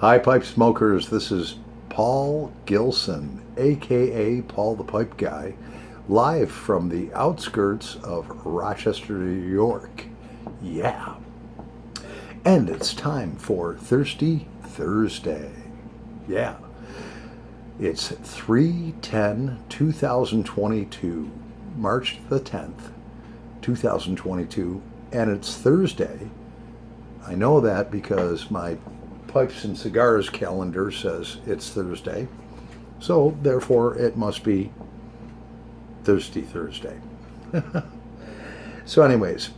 Hi, pipe smokers. This is Paul Gilson, aka Paul the Pipe Guy, live from the outskirts of Rochester, New York. Yeah. And it's time for Thirsty Thursday. Yeah. It's 3/10/2022, March the 10th, 2022, and it's Thursday. I know that because my Pipes and Cigars calendar says it's Thursday, so therefore it must be Thirsty Thursday. So anyways,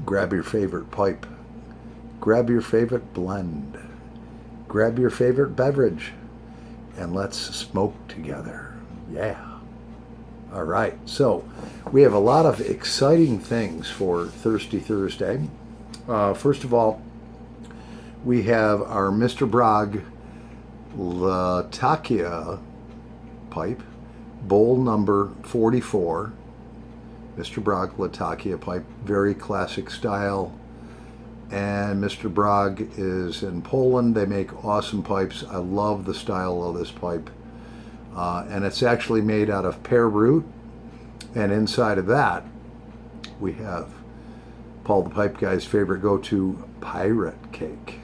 grab your favorite pipe, grab your favorite blend, grab your favorite beverage, and let's smoke together. Yeah. All right, so we have a lot of exciting things for Thirsty Thursday. First of all, we have our Mr. Bragg Latakia pipe, bowl number 44. Mr. Bragg Latakia pipe, very classic style. And Mr. Bragg is in Poland. They make awesome pipes. I love the style of this pipe. And it's actually made out of pear root. And inside of that, we have Paul the Pipe Guy's favorite go-to pirate cake.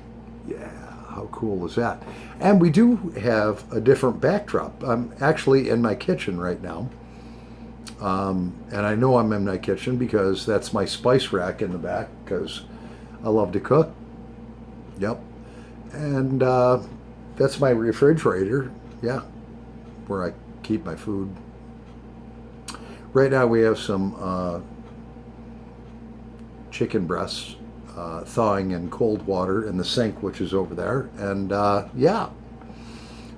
Yeah, how cool is that? And we do have a different backdrop. I'm actually in my kitchen right now. And I know I'm in my kitchen because that's my spice rack in the back because I love to cook. Yep. And that's my refrigerator. Yeah, where I keep my food. Right now we have some chicken breasts thawing in cold water in the sink, which is over there. And yeah,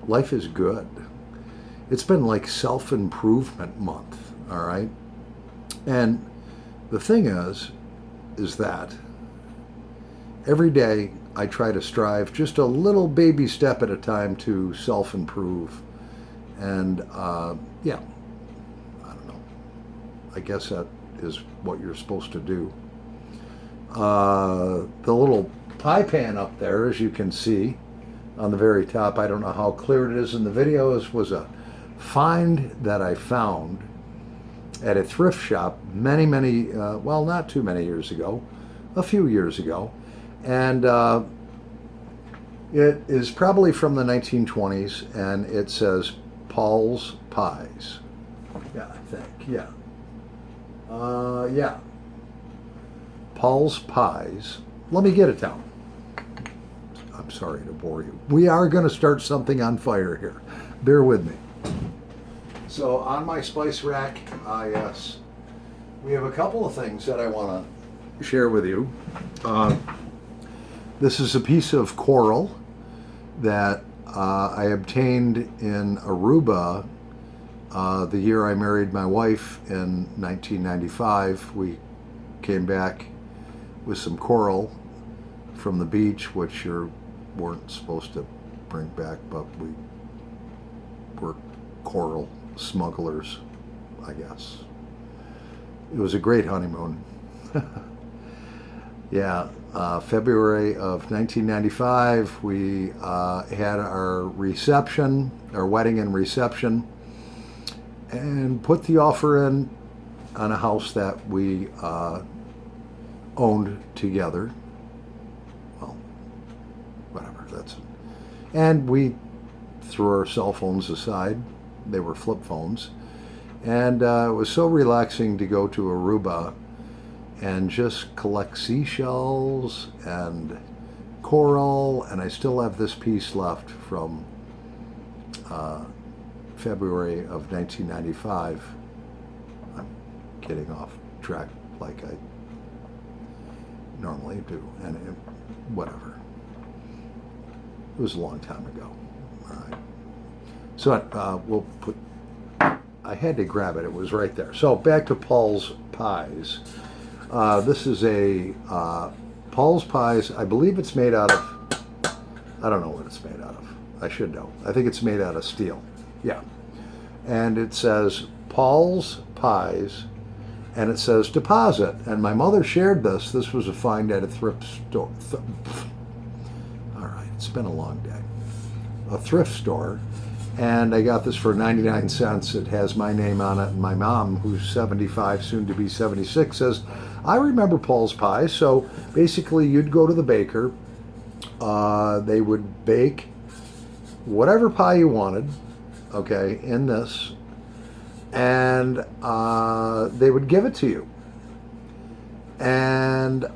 life is good. It's been like self-improvement month, all right? And the thing is that every day I try to strive just a little baby step at a time to self-improve. And yeah, I don't know. I guess that is what you're supposed to do. The little pie pan up there, as you can see on the very top, I don't know how clear it is in the videos, was a find that I found at a thrift shop many, well, not too many years ago, a few years ago. And it is probably from the 1920s, and it says Paul's Pies. Yeah, I think, yeah. Yeah. Paul's Pies. Let me get it down. I'm sorry to bore you. We are going to start something on fire here. Bear with me. So on my spice rack, yes, we have a couple of things that I want to share with you. This is a piece of coral that I obtained in Aruba the year I married my wife in 1995. We came back with some coral from the beach, which you weren't supposed to bring back, but we were coral smugglers, I guess. It was a great honeymoon. Yeah, February of 1995, we had our reception, our wedding and reception, and put the offer in on a house that we owned together. Well, whatever, that's it. And we threw our cell phones aside. They were flip phones. And it was so relaxing to go to Aruba and just collect seashells and coral. And I still have this piece left from February of 1995. I'm getting off track like I normally do, and whatever. It was a long time ago. All right. So we'll put, I had to grab it. It was right there. So back to Paul's Pies. This is a Paul's Pies. I believe it's made out of, I don't know what it's made out of. I should know. I think it's made out of steel. Yeah. And it says Paul's Pies, and it says deposit. And my mother shared this. This was a find at a thrift store. All right, it's been a long day. A thrift store, and I got this for 99 cents. It has my name on it, and my mom, who's 75, soon to be 76, says, I remember Paul's Pie. So basically, you'd go to the baker. They would bake whatever pie you wanted, okay, in this, and they would give it to you. And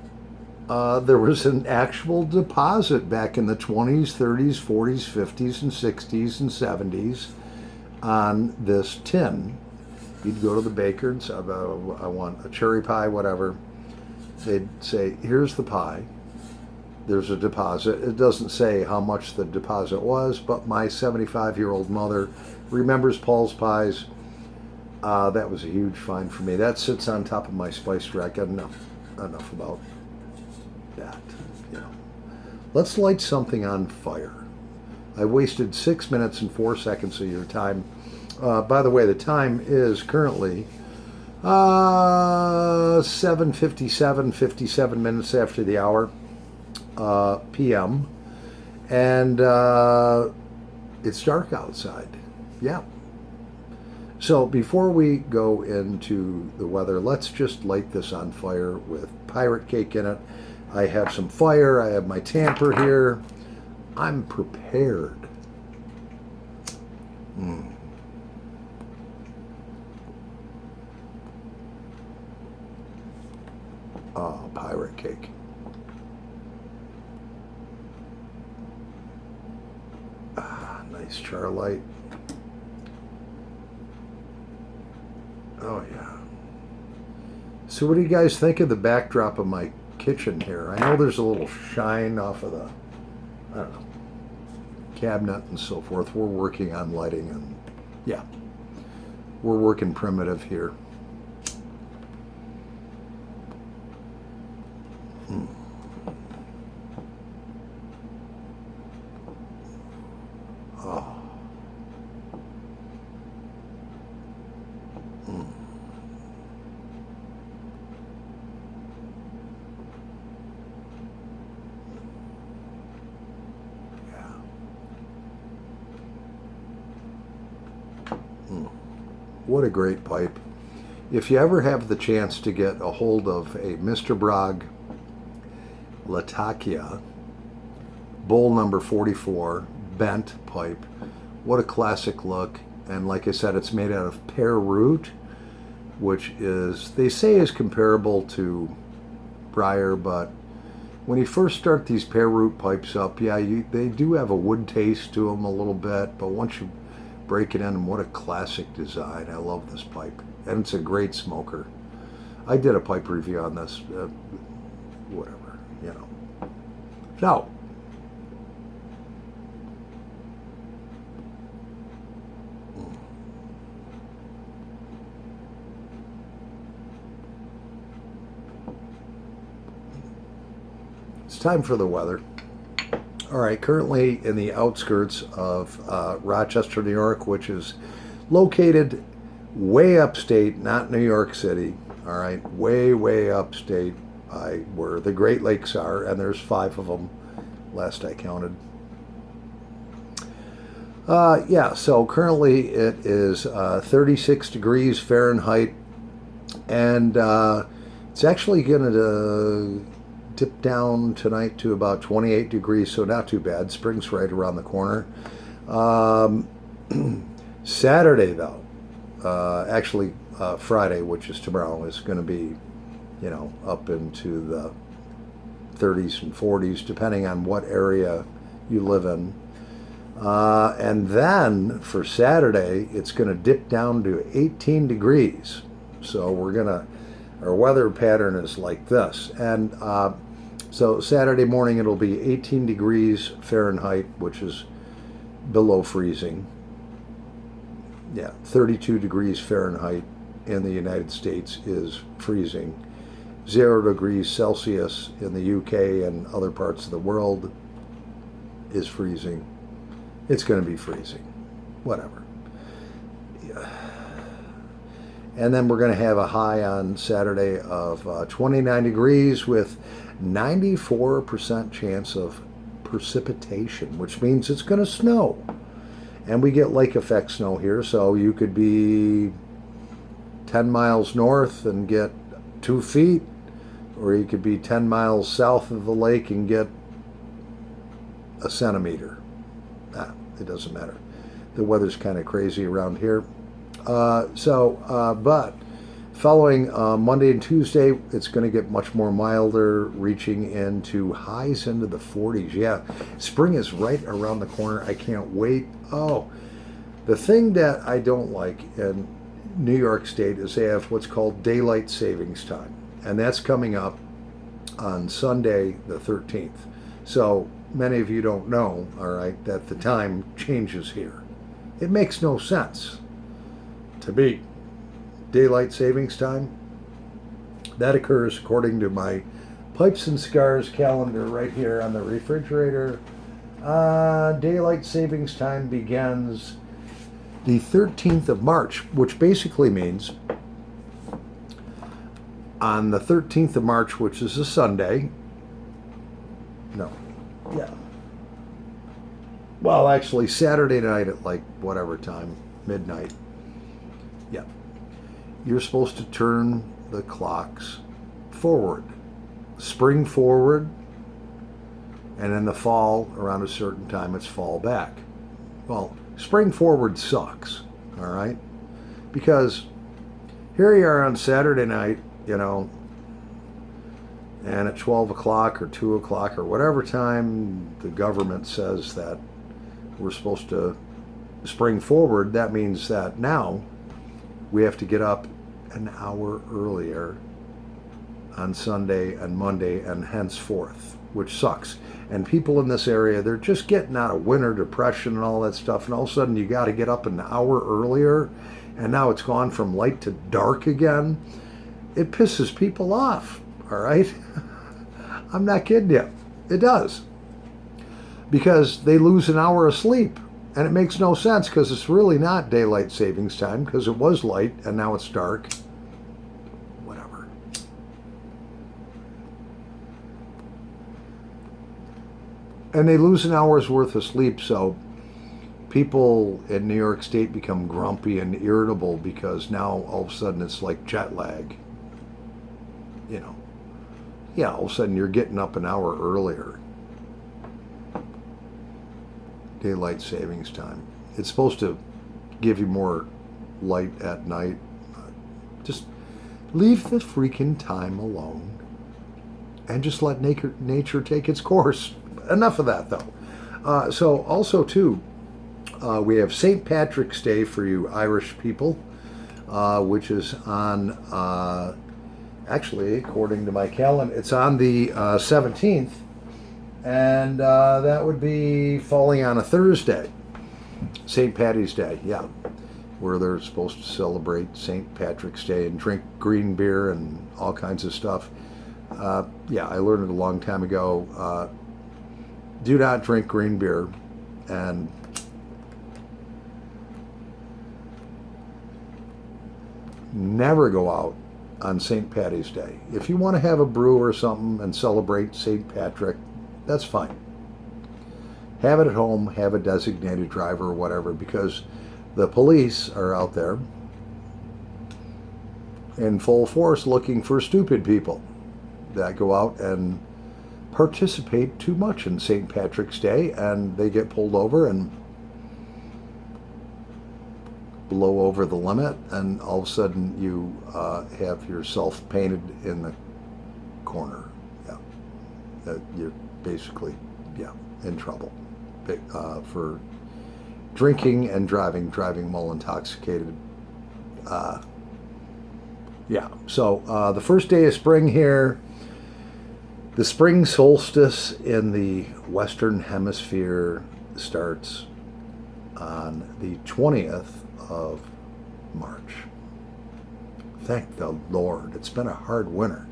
there was an actual deposit back in the 20s, 30s, 40s, 50s, and 60s, and 70s on this tin. You'd go to the baker and say, I want a cherry pie, whatever. They'd say, here's the pie. There's a deposit. It doesn't say how much the deposit was, but my 75-year-old mother remembers Paul's Pies. That was a huge find for me. That sits on top of my spice rack. Enough about that. Let's light something on fire. I wasted 6 minutes and 4 seconds of your time. By the way, the time is currently 7:57, 57 minutes after the hour, p.m. And it's dark outside. Yeah. So before we go into the weather, let's just light this on fire with pirate cake in it. I have some fire. I have my tamper here. I'm prepared. Oh, pirate cake. Nice charlight. Oh, yeah. So what do you guys think of the backdrop of my kitchen here? I know there's a little shine off of the, I don't know, cabinet and so forth. We're working on lighting, and yeah, we're working primitive here. Oh. What a great pipe. If you ever have the chance to get a hold of a Mr. Bragg Latakia bowl number 44 bent pipe, what a classic look. And like I said, it's made out of pear root, which is, they say, is comparable to briar, but when you first start these pear root pipes up, yeah, they do have a wood taste to them a little bit, but once you break it in, and what a classic design. I love this pipe, and it's a great smoker. I did a pipe review on this, whatever, So, it's time for the weather. All right, currently in the outskirts of Rochester, New York, which is located way upstate, not New York City. All right, way, way upstate by where the Great Lakes are, and there's 5 of them, last I counted. Yeah, so currently it is 36 degrees Fahrenheit, and it's actually going to dip down tonight to about 28 degrees, so not too bad. Spring's right around the corner. Saturday, though, actually Friday, which is tomorrow, is going to be, up into the 30s and 40s, depending on what area you live in. And then for Saturday, it's going to dip down to 18 degrees. So our weather pattern is like this. And so Saturday morning, it'll be 18 degrees Fahrenheit, which is below freezing. Yeah, 32 degrees Fahrenheit in the United States is freezing. 0 degrees Celsius in the UK and other parts of the world is freezing. It's going to be freezing. Whatever. Yeah. And then we're going to have a high on Saturday of 29 degrees with 94% chance of precipitation, which means it's going to snow. And we get lake effect snow here, so you could be 10 miles north and get 2 feet, or you could be 10 miles south of the lake and get a centimeter. It doesn't matter. The weather's kind of crazy around here. But following Monday and Tuesday, it's going to get much more milder, reaching into highs into the 40s. Yeah, spring is right around the corner. I can't wait. Oh, the thing that I don't like in New York State is they have what's called daylight savings time, and that's coming up on Sunday the 13th. So many of you don't know, all right, that the time changes here. It makes no sense to me. Daylight savings time, that occurs according to my Pipes and Scars calendar right here on the refrigerator. Daylight savings time begins the 13th of March, which basically means on the 13th of March, which is a Sunday. No. Yeah. Well, actually, Saturday night at like whatever time, midnight. Yeah. You're supposed to turn the clocks forward. Spring forward, and in the fall, around a certain time, it's fall back. Well, spring forward sucks, all right? Because here you are on Saturday night, and at 12 o'clock or 2 o'clock or whatever time the government says that we're supposed to spring forward, that means that now we have to get up an hour earlier on Sunday and Monday and henceforth, which sucks. And people in this area, they're just getting out of winter depression and all that stuff, and all of a sudden you got to get up an hour earlier, and now it's gone from light to dark again. It pisses people off, all right? I'm not kidding you. It does. Because they lose an hour of sleep, and it makes no sense because it's really not daylight savings time because it was light and now it's dark. Whatever. And they lose an hour's worth of sleep, so people in New York State become grumpy and irritable because now all of a sudden it's like jet lag. Yeah, all of a sudden you're getting up an hour earlier. Daylight savings time. It's supposed to give you more light at night. Just leave the freaking time alone and just let nature take its course. Enough of that, though. So also, too, we have St. Patrick's Day for you Irish people, which is on, actually, according to my calendar, it's on the 17th. And that would be falling on a Thursday, St. Patty's Day, yeah, where they're supposed to celebrate St. Patrick's Day and drink green beer and all kinds of stuff. Yeah, I learned it a long time ago. Do not drink green beer, and never go out on St. Patty's Day. If you want to have a brew or something and celebrate St. Patrick, that's fine. Have it at home, have a designated driver or whatever, because the police are out there in full force looking for stupid people that go out and participate too much in St. Patrick's Day, and they get pulled over and blow over the limit, and all of a sudden you have yourself painted in the corner. Yeah, you're basically, yeah, in trouble for drinking and driving while intoxicated. Yeah, so the first day of spring here, the spring solstice in the Western Hemisphere starts on the 20th of March. Thank the Lord. It's been a hard winter.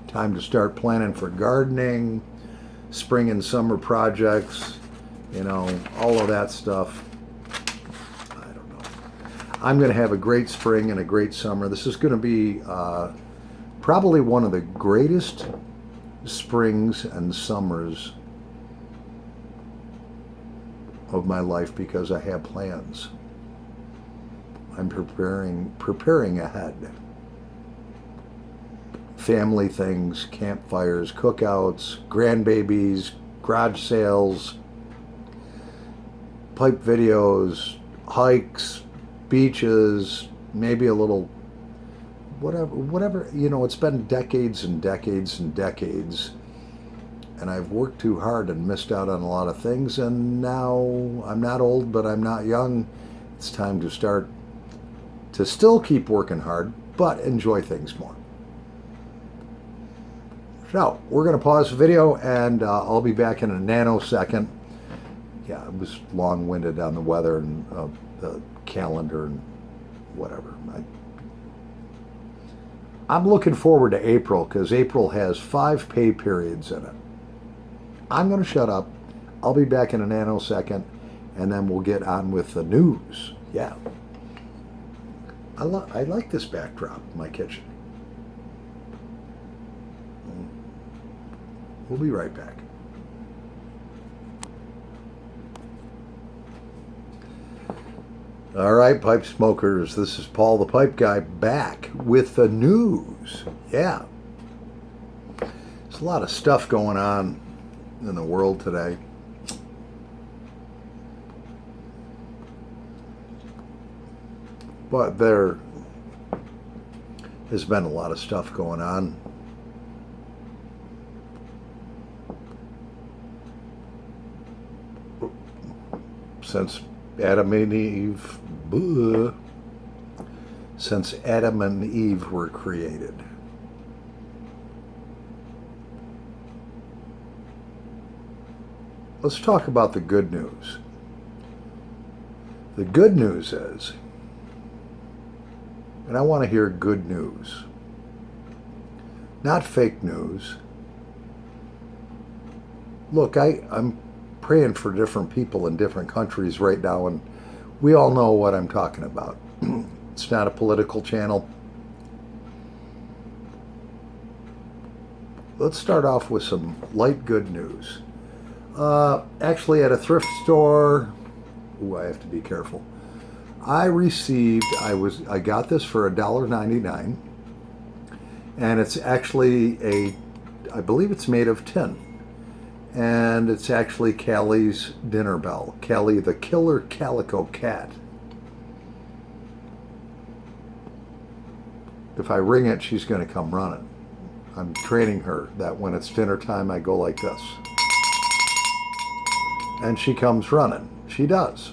Time to start planning for gardening, spring and summer projects, all of that stuff. I'm going to have a great spring and a great summer. This is going to be probably one of the greatest springs and summers of my life because I have plans. I'm preparing ahead. Family things, campfires, cookouts, grandbabies, garage sales, pipe videos, hikes, beaches, maybe a little whatever, you know, it's been decades and decades and decades, and I've worked too hard and missed out on a lot of things, and now I'm not old, but I'm not young. It's time to start to still keep working hard, but enjoy things more. So we're going to pause the video, and I'll be back in a nanosecond. Yeah, it was long-winded on the weather and the calendar and whatever. I'm looking forward to April because April has 5 pay periods in it. I'm going to shut up. I'll be back in a nanosecond, and then we'll get on with the news. Yeah. I like this backdrop in my kitchen. We'll be right back. All right, pipe smokers, this is Paul the Pipe Guy back with the news. Yeah. There's a lot of stuff going on in the world today. But there has been a lot of stuff going on. Since Adam and Eve, since Adam and Eve were created. Let's talk about the good news. The good news is, and I want to hear good news, not fake news. Look, I'm praying for different people in different countries right now, and we all know what I'm talking about. It's not a political channel. Let's start off with some light good news. Actually, at a thrift store, I have to be careful. I got this for $1.99, and it's actually I believe it's made of tin. And it's actually Callie's dinner bell. Callie the killer calico cat. If I ring it, she's going to come running. I'm training her that when it's dinner time, I go like this. And she comes running. She does.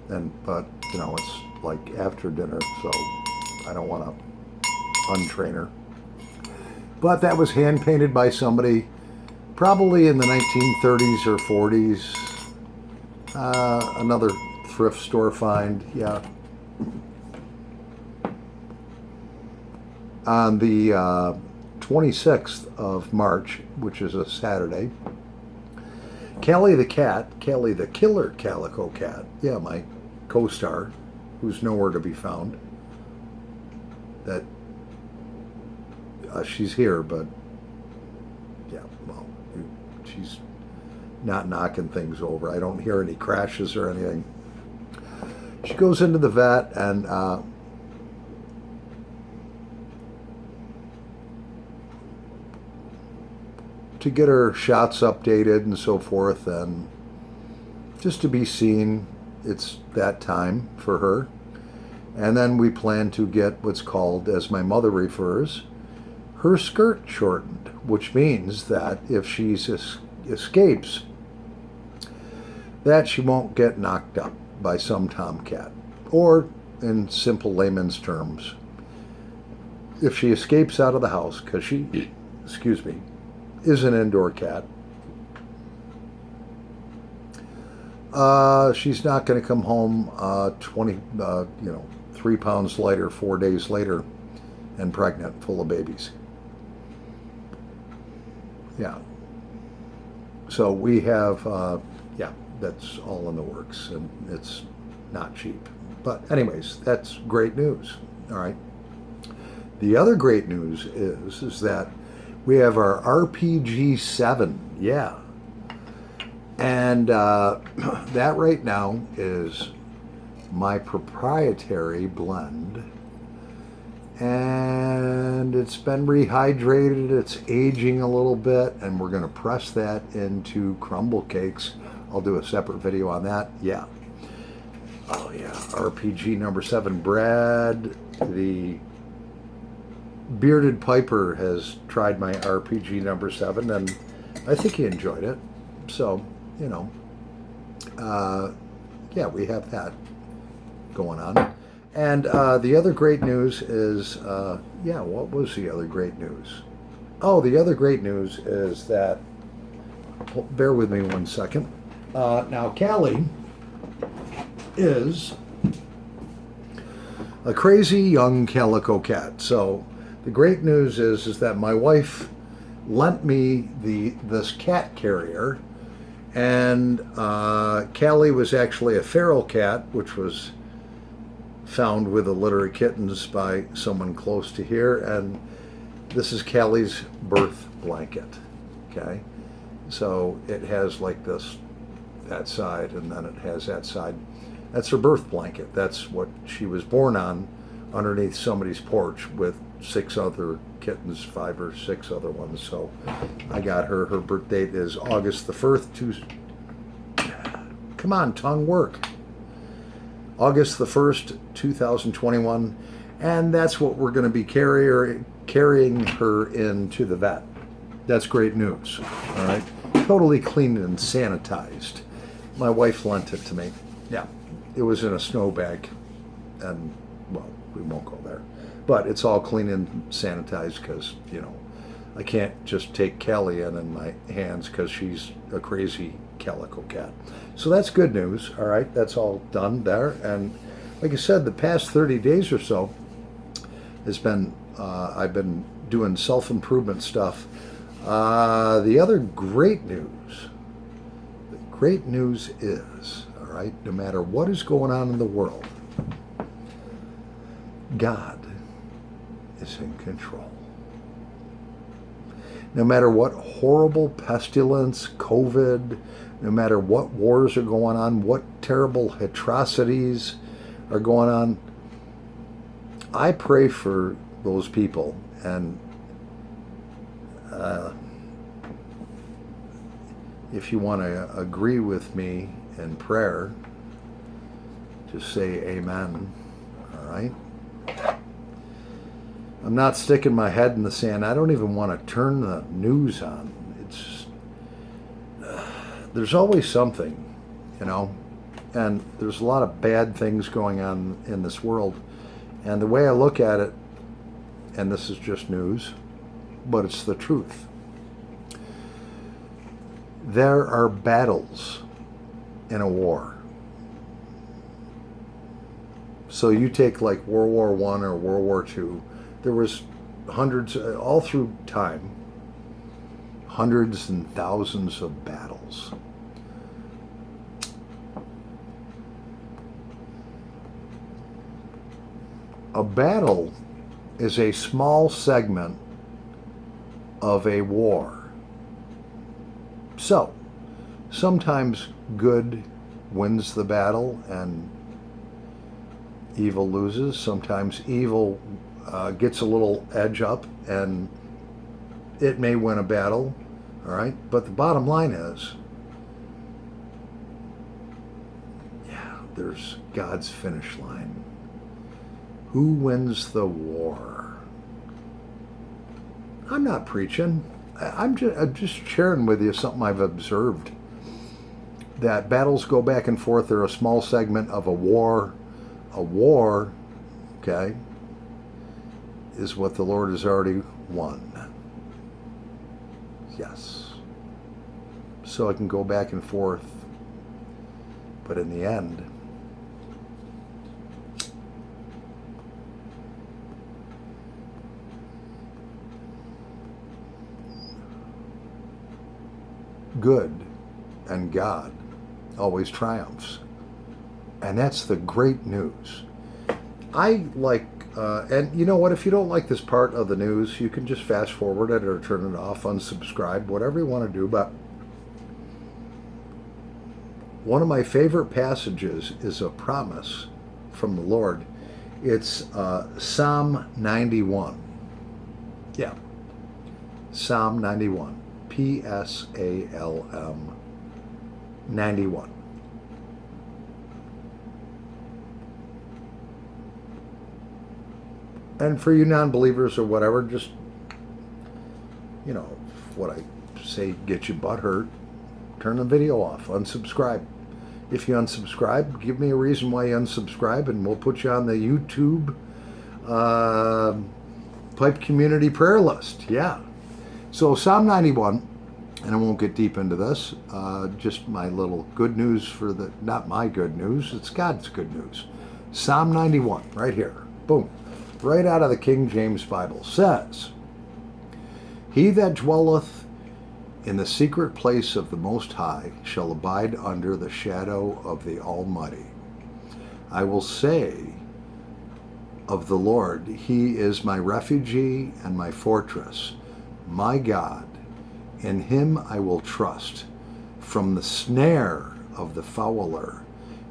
But, you know, it's like after dinner, so I don't want to untrain her. But that was hand painted by somebody probably in the 1930s or 40s. Another thrift store find, yeah. On the 26th of March, which is a Saturday, Callie the cat, Callie the killer calico cat, yeah, my co-star, who's nowhere to be found, that she's here, but yeah, well, she's not knocking things over. I don't hear any crashes or anything. She goes into the vet and to get her shots updated and so forth, and just to be seen. It's that time for her. And then we plan to get what's called, as my mother refers, her skirt shortened, which means that if she escapes, that she won't get knocked up by some tomcat. Or, in simple layman's terms, if she escapes out of the house, because she, is an indoor cat, she's not going to come home 3 pounds lighter 4 days later and pregnant, full of babies. Yeah. So we have, that's all in the works, and it's not cheap, But anyways, that's great news. All right. The other great news is that we have our RPG 7. Yeah. And that right now is my proprietary blend. And it's been rehydrated. It's aging a little bit. And we're going to press that into crumble cakes. I'll do a separate video on that. Yeah. Oh, yeah. RPG number 7. Brad, the bearded piper, has tried my RPG number 7. And I think he enjoyed it. So, you know, yeah, we have that going on. And the other great news is, yeah, what was the other great news? Oh, the other great news is that, bear with me one second. Now, Callie is a crazy young calico cat. So the great news is that my wife lent me this cat carrier. And Callie was actually a feral cat, which was found with a litter of kittens by someone close to here. And this is Callie's birth blanket. Okay, so it has like that side, and then it has that side. That's her birth blanket. That's what she was born on, underneath somebody's porch with 6 other kittens, 5 or 6 other ones. So I got her. Her birth date is August the 1st. Come on, tongue, work. August the 1st, 2021. And that's what we're going to be carrying her into the vet. That's great news. All right. Totally cleaned and sanitized. My wife lent it to me. Yeah. It was in a snow bag. And, well, we won't go there. But it's all clean and sanitized because, you know, I can't just take Callie in my hands because she's a crazy calico cat. So that's good news. All right, that's all done there. And like I said, the past 30 days or so has been, I've been doing self-improvement stuff. The other great news is, all right, no matter what is going on in the world, God is in control. No matter what horrible pestilence, COVID, no matter what wars are going on, what terrible atrocities are going on, I pray for those people. And if you want to agree with me in prayer, just say amen. All right? I'm not sticking my head in the sand. I don't even want to turn the news on. There's always something, you know, and there's a lot of bad things going on in this world. And the way I look at it, and this is just news, but it's the truth. There are battles in a war. So you take like World War I or World War II, there was hundreds, all through time, hundreds and thousands of battles. A battle is a small segment of a war. So, sometimes good wins the battle and evil loses. Sometimes evil gets a little edge up and it may win a battle, all right? But the bottom line is, yeah, there's God's finish line. Who wins the war? I'm not preaching. I'm just sharing with you something I've observed. That battles go back and forth. They're a small segment of a war. A war, okay, is what the Lord has already won. Yes. So it can go back and forth. But in the end, good and God always triumphs. And that's the great news. I like, and you know what? If you don't like this part of the news, you can just fast forward it or turn it off, unsubscribe, whatever you want to do. But one of my favorite passages is a promise from the Lord. It's Psalm 91. Yeah, Psalm 91. Psalm 91. And for you non-believers or whatever, just, you know, what I say get your butt hurt, turn the video off, unsubscribe. If you unsubscribe, give me a reason why you unsubscribe, and we'll put you on the YouTube Pipe Community Prayer List. Yeah. So Psalm 91, and I won't get deep into this, just my little good news for the, not my good news, it's God's good news. Psalm 91, right here. Boom. Right out of the King James Bible, says, "He that dwelleth in the secret place of the Most High shall abide under the shadow of the Almighty. I will say of the Lord, He is my refuge and my fortress, my God. In Him I will trust, from the snare of the fowler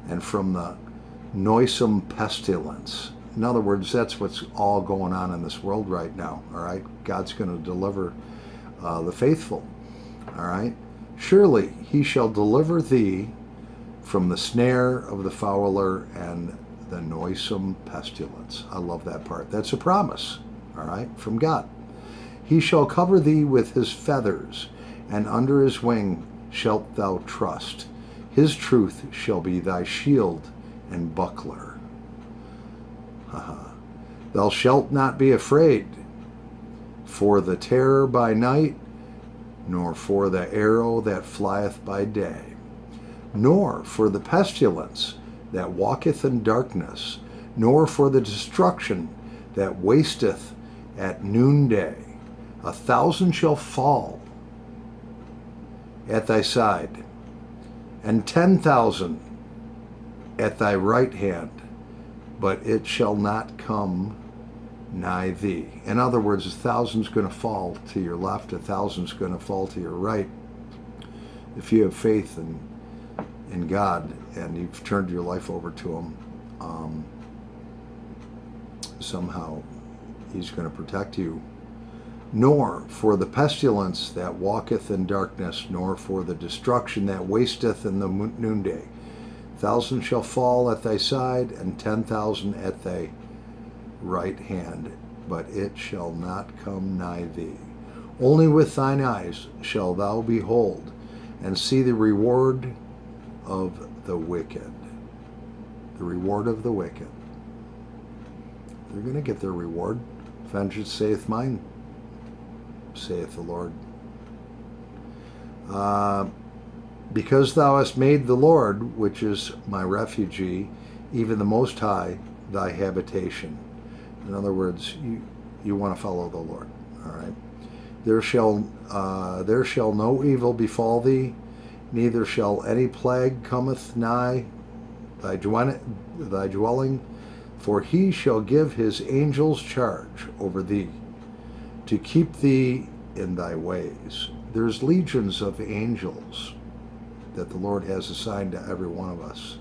and from the noisome pestilence." In other words, that's what's all going on in this world right now, all right? God's going to deliver the faithful, all right? "Surely He shall deliver thee from the snare of the fowler and the noisome pestilence." I love that part. That's a promise, all right, from God. "He shall cover thee with His feathers, and under His wing shalt thou trust. His truth shall be thy shield and buckler. Thou shalt not be afraid for the terror by night, nor for the arrow that flieth by day, nor for the pestilence that walketh in darkness, nor for the destruction that wasteth at noonday. 1,000 shall fall at thy side, and 10,000 at thy right hand, but it shall not come nigh thee." In other words, 1,000's going to fall to your left, 1,000's going to fall to your right. If you have faith in God and you've turned your life over to Him, somehow He's going to protect you. "Nor for the pestilence that walketh in darkness, nor for the destruction that wasteth in the noonday. 1,000 shall fall at thy side, and 10,000 at thy right hand, but it shall not come nigh thee. Only with thine eyes shall thou behold, and see the reward of the wicked." The reward of the wicked. They're going to get their reward. "Vengeance saith mine, saith the Lord." "Because thou hast made the Lord, which is my refuge, even the Most High, thy habitation." In other words, you want to follow the Lord, all right? There shall no evil befall thee, neither shall any plague cometh nigh thy dwelling, for He shall give His angels charge over thee, to keep thee in thy ways. There's legions of angels that the Lord has assigned to every one of us.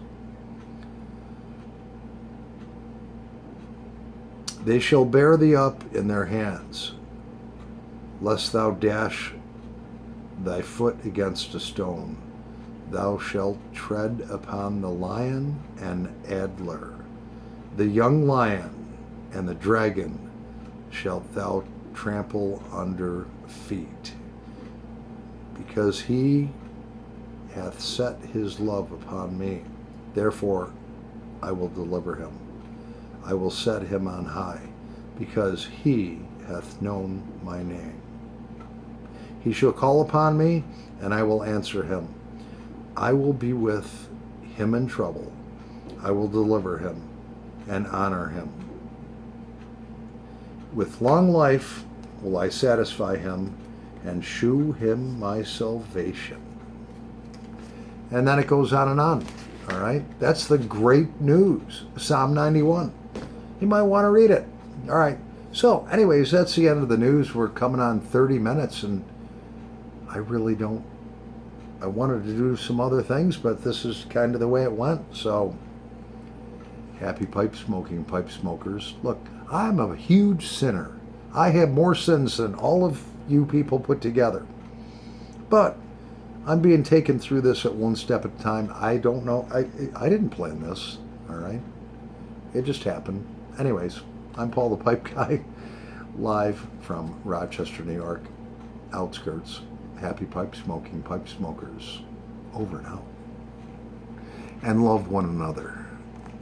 "They shall bear thee up in their hands, lest thou dash thy foot against a stone. Thou shalt tread upon the lion and adder, the young lion and the dragon shalt thou trample under feet. Because He hath set His love upon me, therefore I will deliver him. I will set him on high, because He hath known my name. He shall call upon me, and I will answer him. I will be with him in trouble. I will deliver him and honor him. With long life will I satisfy him and shew him my salvation." And then it goes on and on. All right, that's the great news. Psalm 91. You might want to read it. All right. So, anyways, that's the end of the news. We're coming on 30 minutes, and I really don't. I wanted to do some other things, but this is kind of the way it went. So, happy pipe smoking, pipe smokers. Look, I'm a huge sinner. I have more sins than all of you people put together. But I'm being taken through this at one step at a time. I don't know. I didn't plan this. All right. It just happened. Anyways, I'm Paul the Pipe Guy, live from Rochester, New York, outskirts. Happy pipe smoking, pipe smokers. Over and out. And love one another.